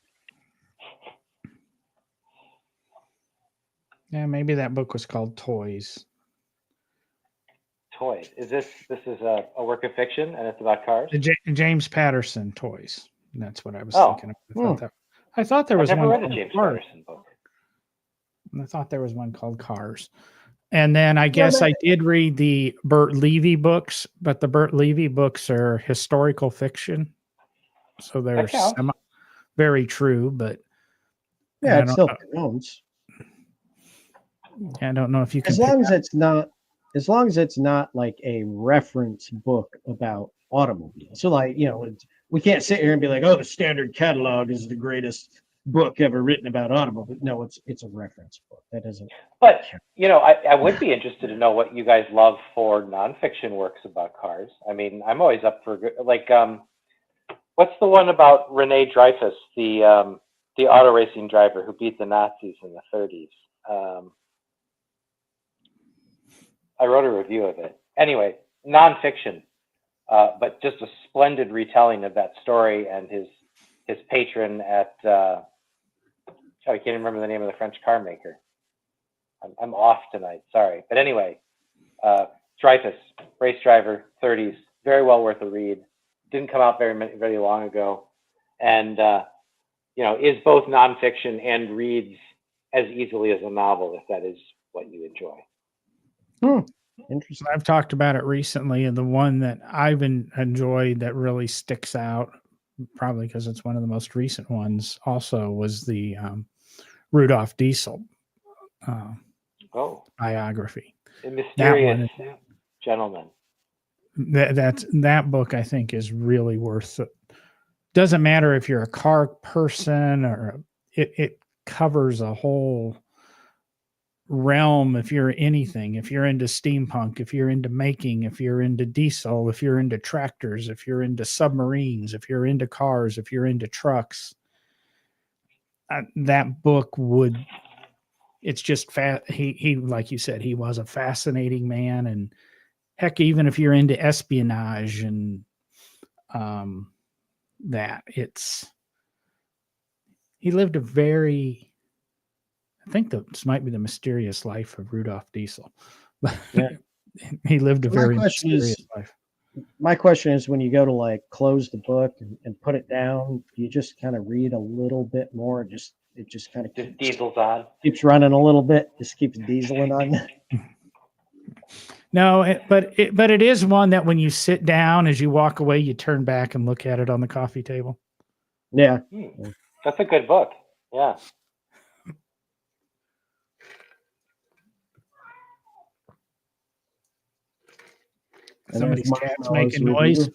Yeah, maybe that book was called Toys. Toys. Is this is a work of fiction and it's about cars? James Patterson Toys. That's what I was thinking of. I thought there was I've never one read a James Patterson book. I thought there was one called Cars. And then I guess I did read the Burt Levy books, but the Burt Levy books are historical fiction. So they're very true, but yeah, it still counts. I don't know if you can, as long as it's not like a reference book about automobiles. So like, we can't sit here and be like, oh, the Standard Catalog is the greatest book ever written about automobiles. No, it's a reference book. That doesn't. But I would be interested to know what you guys love for nonfiction works about cars. I mean, I'm always up for what's the one about Rene Dreyfus, the auto racing driver who beat the Nazis in the 30s? I wrote a review of it. Anyway, nonfiction, but just a splendid retelling of that story and his patron at I can't remember the name of the French car maker. I'm off tonight, sorry. But anyway, Dreyfus, race driver, 30s, very well worth a read. Didn't come out very long ago, and is both nonfiction and reads as easily as a novel if that is what you enjoy. Interesting. I've talked about it recently, and the one that I've enjoyed that really sticks out, probably because it's one of the most recent ones, also was the Rudolf Diesel biography. A Mysterious Gentleman. That book I think is really worth it. Doesn't matter if you're a car person or it covers a whole realm. If you're anything, if you're into steampunk, if you're into making, if you're into diesel, if you're into tractors, if you're into submarines, if you're into cars, if you're into trucks, that book it's just he like you said, he was a fascinating man. And heck, even if you're into espionage and he lived a very, I think this might be The Mysterious Life of Rudolf Diesel. Yeah. He lived a My very question is- mysterious life. My question is, when you go to like close the book and put it down, do you just kind of read a little bit more? It just kind of Just diesels on. keeps running a little bit, just keeps dieseling on. No, but it is one that when you sit down, as you walk away, you turn back and look at it on the coffee table. Yeah. That's a good book. Yeah. And Somebody's there's cat's Marshmallow's making noise. review.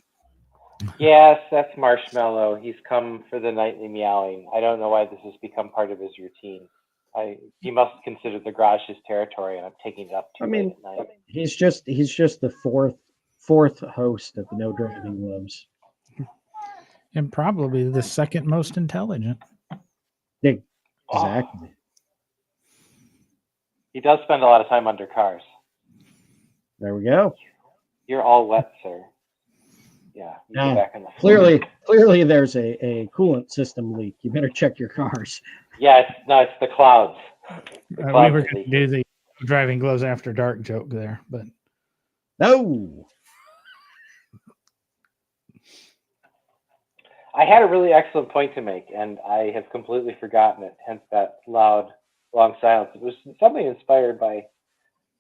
Yes, that's Marshmallow. He's come for the nightly meowing. I don't know why this has become part of his routine. He must consider the garage his territory, and I'm taking it up too late at night. He's just the fourth host of No Driving Gloves. And probably the second most intelligent. Exactly. He does spend a lot of time under cars. There we go. You're all wet, sir. Yeah, you go back on the floor. Clearly, there's a coolant system leak. You better check your cars. Yeah, it's the clouds. The We clouds were are going to leaking. do the driving gloves after dark joke there, but No. I had a really excellent point to make, and I have completely forgotten it, hence that loud, long silence. It was something inspired by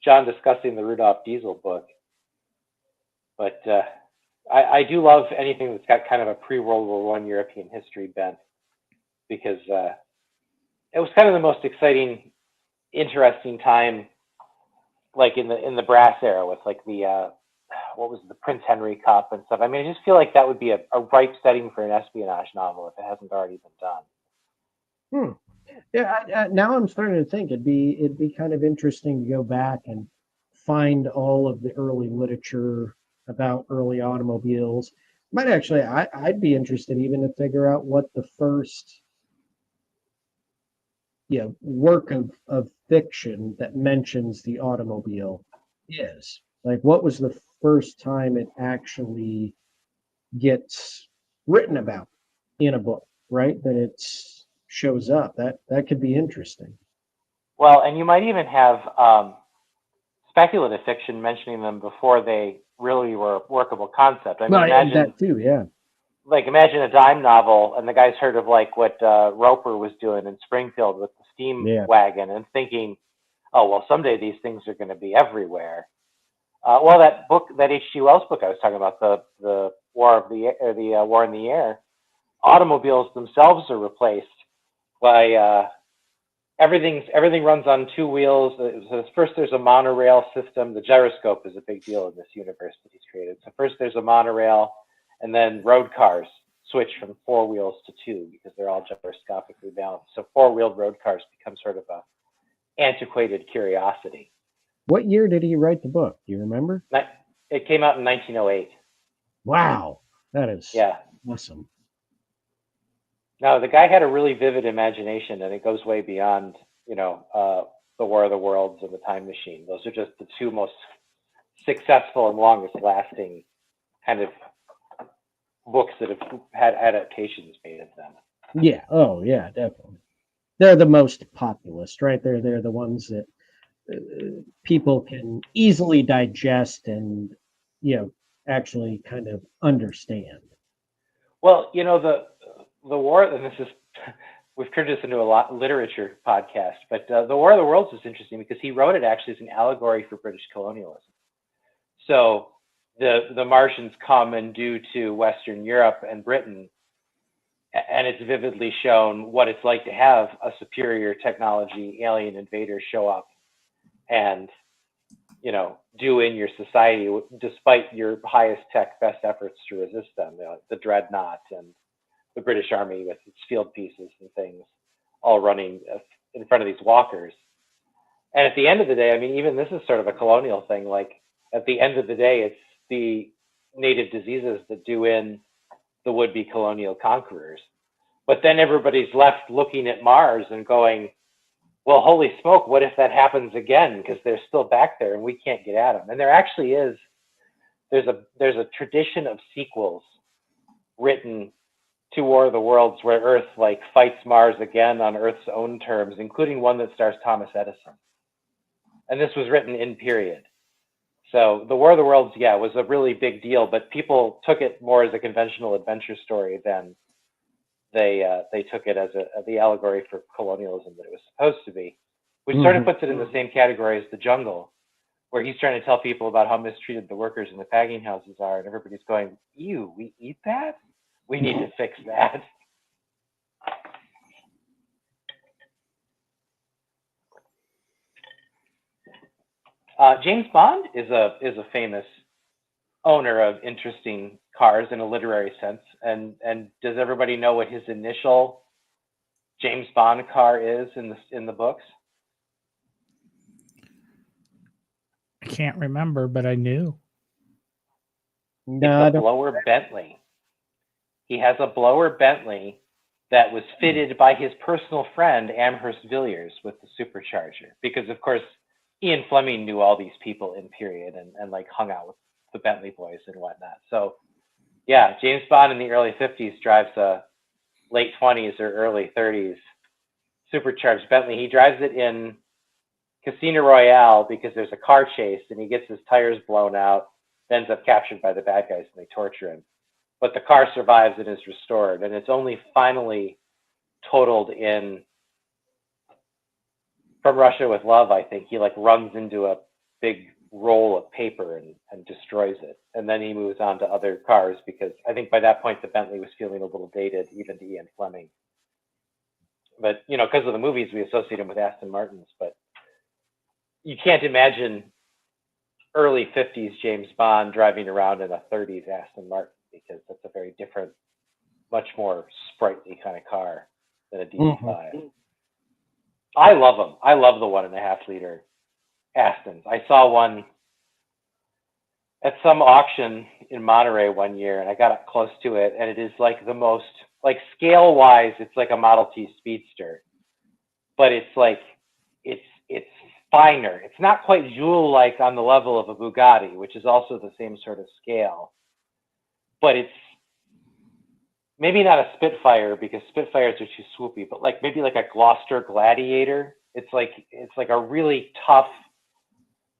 John discussing the Rudolph Diesel book. But I do love anything that's got kind of a pre-World War I European history bent, because it was kind of the most exciting, interesting time, like in the brass era with like the what was it, the Prince Henry Cup and stuff. I mean, I just feel like that would be a ripe setting for an espionage novel if it hasn't already been done. Yeah. Now I'm starting to think it'd be kind of interesting to go back and find all of the early literature about early automobiles. Might actually, I'd be interested even to figure out what the first work of fiction that mentions the automobile is. Like, what was the first time it actually gets written about in a book, right? That it shows up. That could be interesting. Well, and you might even have speculative fiction mentioning them before they really were a workable concept. I mean, imagine that too, yeah. Like, imagine a dime novel, and the guy's heard of like what Roper was doing in Springfield with the steam wagon, and thinking, oh well, someday these things are going to be everywhere. Well, that book, that H.G. Wells book I was talking about, the War in the Air, automobiles themselves are replaced by everything runs on two wheels. So first, there's a monorail system. The gyroscope is a big deal in this universe that he's created. So first, there's a monorail, and then road cars switch from 4 wheels to 2 because they're all gyroscopically balanced. So 4-wheeled road cars become sort of a antiquated curiosity. What year did he write the book? Do you remember? It came out in 1908. Wow, that is awesome. No, the guy had a really vivid imagination, and it goes way beyond, the War of the Worlds and the Time Machine. Those are just the two most successful and longest lasting kind of books that have had adaptations made of them. Yeah. Oh, yeah, definitely. They're the most populist, right? They're the ones that people can easily digest and, actually kind of understand. Well, the war, and this is, we've turned this into a literature podcast, but the War of the Worlds is interesting because he wrote it actually as an allegory for British colonialism. So the Martians come and do to Western Europe and Britain, and it's vividly shown what it's like to have a superior technology alien invader show up and, do in your society despite your highest tech best efforts to resist them. The Dreadnought and the British Army with its field pieces and things all running in front of these walkers. And at the end of the day, I mean, even this is sort of a colonial thing. Like, at the end of the day, it's the native diseases that do in the would-be colonial conquerors. But then everybody's left looking at Mars and going, well, holy smoke, what if that happens again? Because they're still back there and we can't get at them. And there actually is, there's a tradition of sequels written to War of the Worlds where Earth like fights Mars again on Earth's own terms, including one that stars Thomas Edison. And this was written in period. So the War of the Worlds, yeah, was a really big deal, but people took it more as a conventional adventure story than they took it as the allegory for colonialism that it was supposed to be, which sort of puts it in the same category as The Jungle, where he's trying to tell people about how mistreated the workers in the packing houses are, and everybody's going, "Ew, we eat that? We need to fix that." James Bond is a famous owner of interesting cars in a literary sense, and does everybody know what his initial James Bond car is in the books? I can't remember, but I knew. No, I It's a don't. blower Bentley. He has a blower Bentley that was fitted by his personal friend Amherst Villiers with the supercharger, because of course Ian Fleming knew all these people in period and like hung out with the Bentley boys and whatnot. So yeah, James Bond in the early 50s drives a late 20s or early 30s supercharged Bentley. He drives it in Casino Royale because there's a car chase and he gets his tires blown out, ends up captured by the bad guys and they torture him. But the car survives and is restored, and it's only finally totaled in From Russia with Love, I think. He like runs into a big roll of paper and destroys it. And then he moves on to other cars because I think by that point the Bentley was feeling a little dated, even to Ian Fleming. But, you know, because of the movies, we associate him with Aston Martins. But you can't imagine early 50s James Bond driving around in a 30s Aston Martin, because that's a very different, much more sprightly kind of car than a DC-5. I love them. I love the 1.5 liter Astons. I saw one at some auction in Monterey one year, and I got up close to it, and it is like the most, like scale-wise, it's like a Model T Speedster, but it's like, it's finer. It's not quite jewel-like on the level of a Bugatti, which is also the same sort of scale, but it's maybe not a Spitfire because Spitfires are too swoopy, but like maybe like a Gloucester Gladiator. It's like a really tough,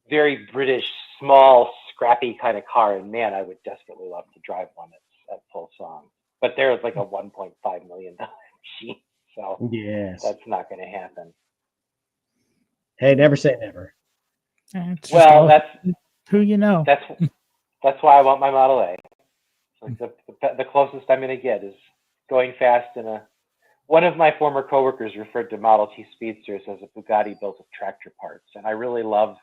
very British, small, scrappy kind of car. And man, I would desperately love to drive one at full song. But there's like a $1.5 million machine, so Yes. that's not going to happen. Hey, never say never. It's just Well, all that's who you know. that's why I want my Model A. Like the closest I'm going to get is going fast in a. One of my former coworkers referred to Model T Speedsters as a Bugatti built of tractor parts, and I really love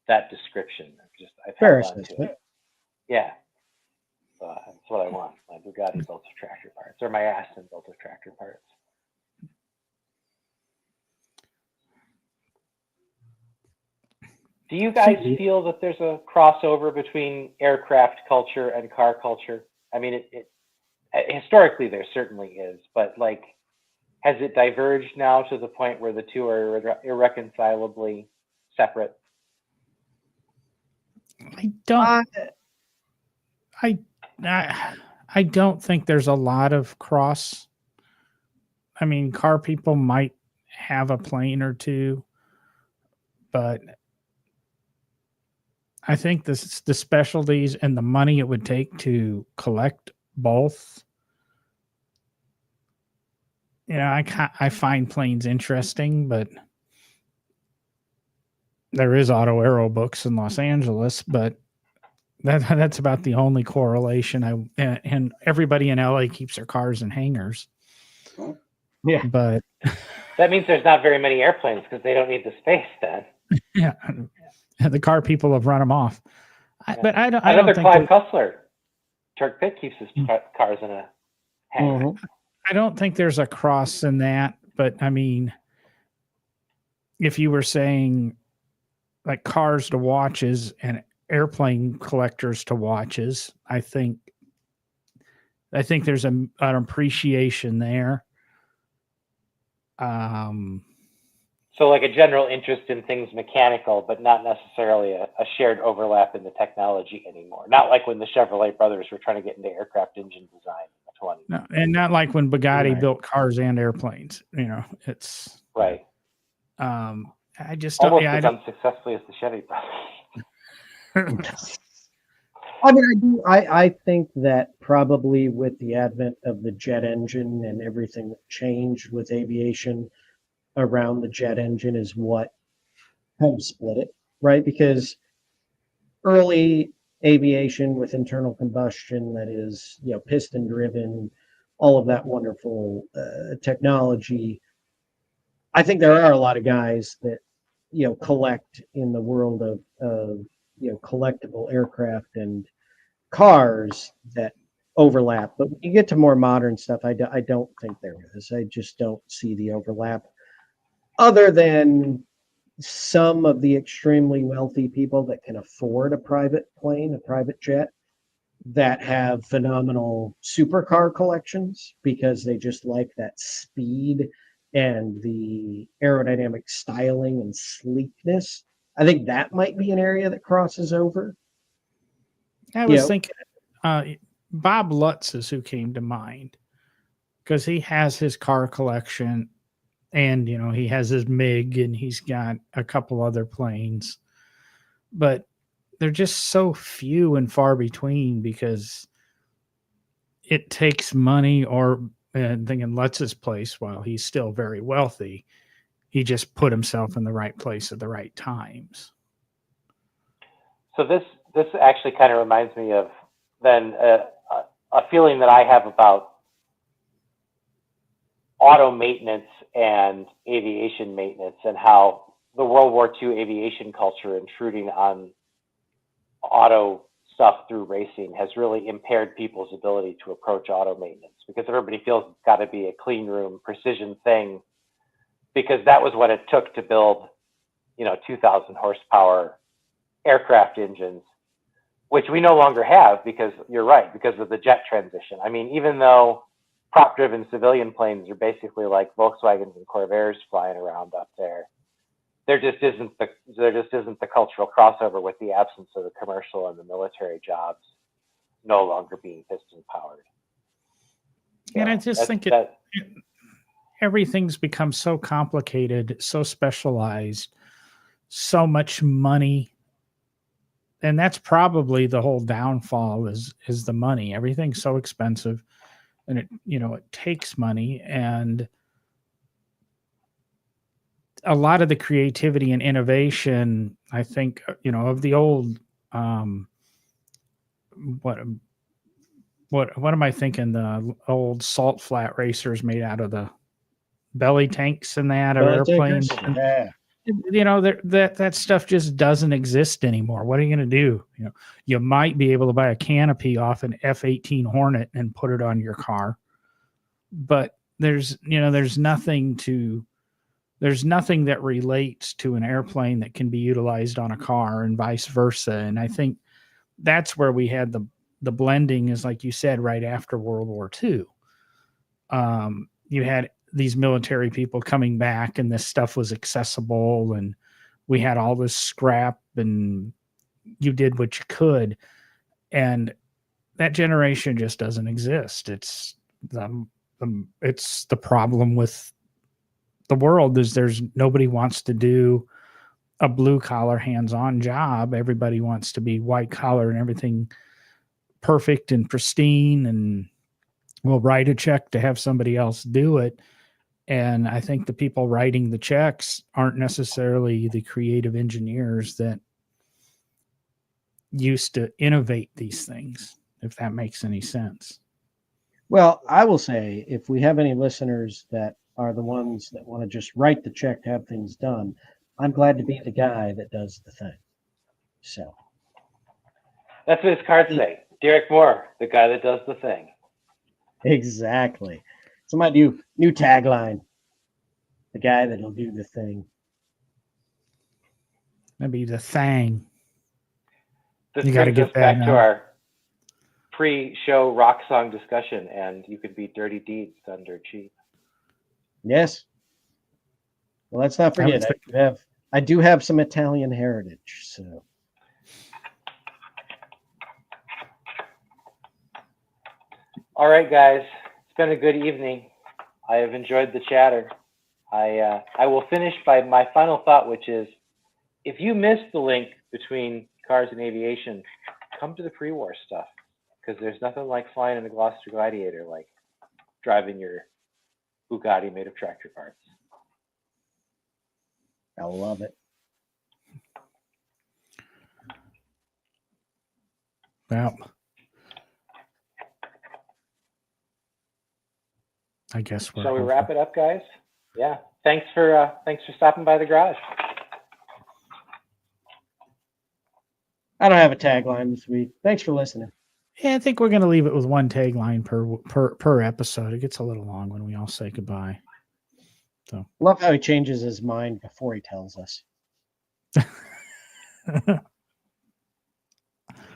that description. I've Fair held on to assessment. it. Yeah, that's what I want. My Bugatti built of tractor parts, or my Aston built of tractor parts. Do you guys feel that there's a crossover between aircraft culture and car culture? I mean, historically there certainly is, but like, has it diverged now to the point where the two are irreconcilably separate? I don't think there's a lot of cross. I mean, car people might have a plane or two, but I think the specialties and the money it would take to collect both. Yeah, I find planes interesting, but there is Auto Aero books in Los Angeles, but that's about the only correlation. And everybody in LA keeps their cars in hangars. Yeah, but that means there's not very many airplanes because they don't need the space then. Yeah, the car people have run them off. But I don't think Clive Cussler, Turk Pitt keeps his cars in a hangar. I don't think there's a cross in that, but I mean, if you were saying like cars to watches and airplane collectors to watches, I think there's an appreciation there. So like a general interest in things mechanical, but not necessarily a shared overlap in the technology anymore. Not like when the Chevrolet brothers were trying to get into aircraft engine design in the 20s. No, and not like when Bugatti built cars and airplanes. You know, it's right. I just almost as unsuccessfully as the Chevy brothers. I mean, I think that probably with the advent of the jet engine and everything that changed with aviation around the jet engine is what kind of split it, right? Because early aviation with internal combustion, that is, piston driven, all of that wonderful technology. I think there are a lot of guys that collect in the world of collectible aircraft and cars that overlap. But when you get to more modern stuff, I don't think there is. I just don't see the overlap, other than some of the extremely wealthy people that can afford a private plane, a private jet, that have phenomenal supercar collections because they just like that speed and the aerodynamic styling and sleekness. I think that might be an area that crosses over. I was thinking Bob Lutz is who came to mind because he has his car collection and, he has his MiG and he's got a couple other planes. But they're just so few and far between because it takes money or thinking Lutz's place, while he's still very wealthy, he just put himself in the right place at the right times. So this actually kind of reminds me of then a feeling that I have about auto maintenance and aviation maintenance, and how the World War II aviation culture intruding on auto stuff through racing has really impaired people's ability to approach auto maintenance, because everybody feels it's got to be a clean room, precision thing, because that was what it took to build, 2,000 horsepower aircraft engines, which we no longer have because you're right, because of the jet transition. I mean, even though prop driven civilian planes are basically like Volkswagens and Corvairs flying around up there, there just isn't the cultural crossover with the absence of the commercial and the military jobs no longer being piston powered. And I just think everything's become so complicated, so specialized, so much money. And that's probably the whole downfall is the money. Everything's so expensive and it takes money, and a lot of the creativity and innovation, I think, of the old, what am I thinking? The old salt flat racers made out of the belly tanks and that of airplanes. Yeah. That stuff just doesn't exist anymore. What are you going to do? You might be able to buy a canopy off an F-18 Hornet and put it on your car, but there's nothing that relates to an airplane that can be utilized on a car, and vice versa. And I think that's where we had the blending, is like you said, right after World War II. You had these military people coming back and this stuff was accessible, and we had all this scrap and you did what you could. And that generation just doesn't exist. It's the problem with the world is there's nobody wants to do a blue collar hands-on job. Everybody wants to be white collar and everything perfect and pristine, and will write a check to have somebody else do it. And I think the people writing the checks aren't necessarily the creative engineers that used to innovate these things, if that makes any sense. Well, I will say, if we have any listeners that are the ones that want to just write the check to have things done, I'm glad to be the guy that does the thing. So that's what his cards say. Derek Moore, the guy that does the thing. Exactly. So my new tagline: the guy that'll do the thing. That'd be the thing. This you got to get back to our pre-show rock song discussion, and you could be Dirty Deeds done dirt cheap. Yes. Well, let's not forget, I do have some Italian heritage. So. All right, guys. It's been a good evening. I have enjoyed the chatter. I will finish by my final thought, which is, if you missed the link between cars and aviation, come to the pre-war stuff, because there's nothing like flying in a Gloster Gladiator, like driving your Bugatti made of tractor parts. I love it. Well, I guess we're. Shall we wrap it up, guys? Yeah. Thanks for stopping by the garage. I don't have a tagline this week. Thanks for listening. Yeah, I think we're going to leave it with one tagline per episode. It gets a little long when we all say goodbye. Love how he changes his mind before he tells us.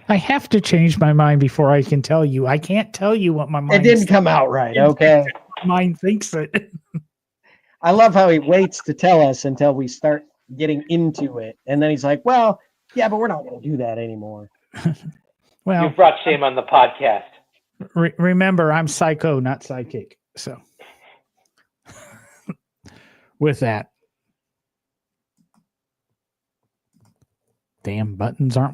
I have to change my mind before I can tell you. I can't tell you what my It mind. didn't come out right. Okay. Mind thinks it. I love how he waits to tell us until we start getting into it. And then he's like, well, yeah, but we're not going to do that anymore. Well, You've brought shame on the podcast. remember, I'm psycho, not psychic. So, with that, damn buttons aren't working.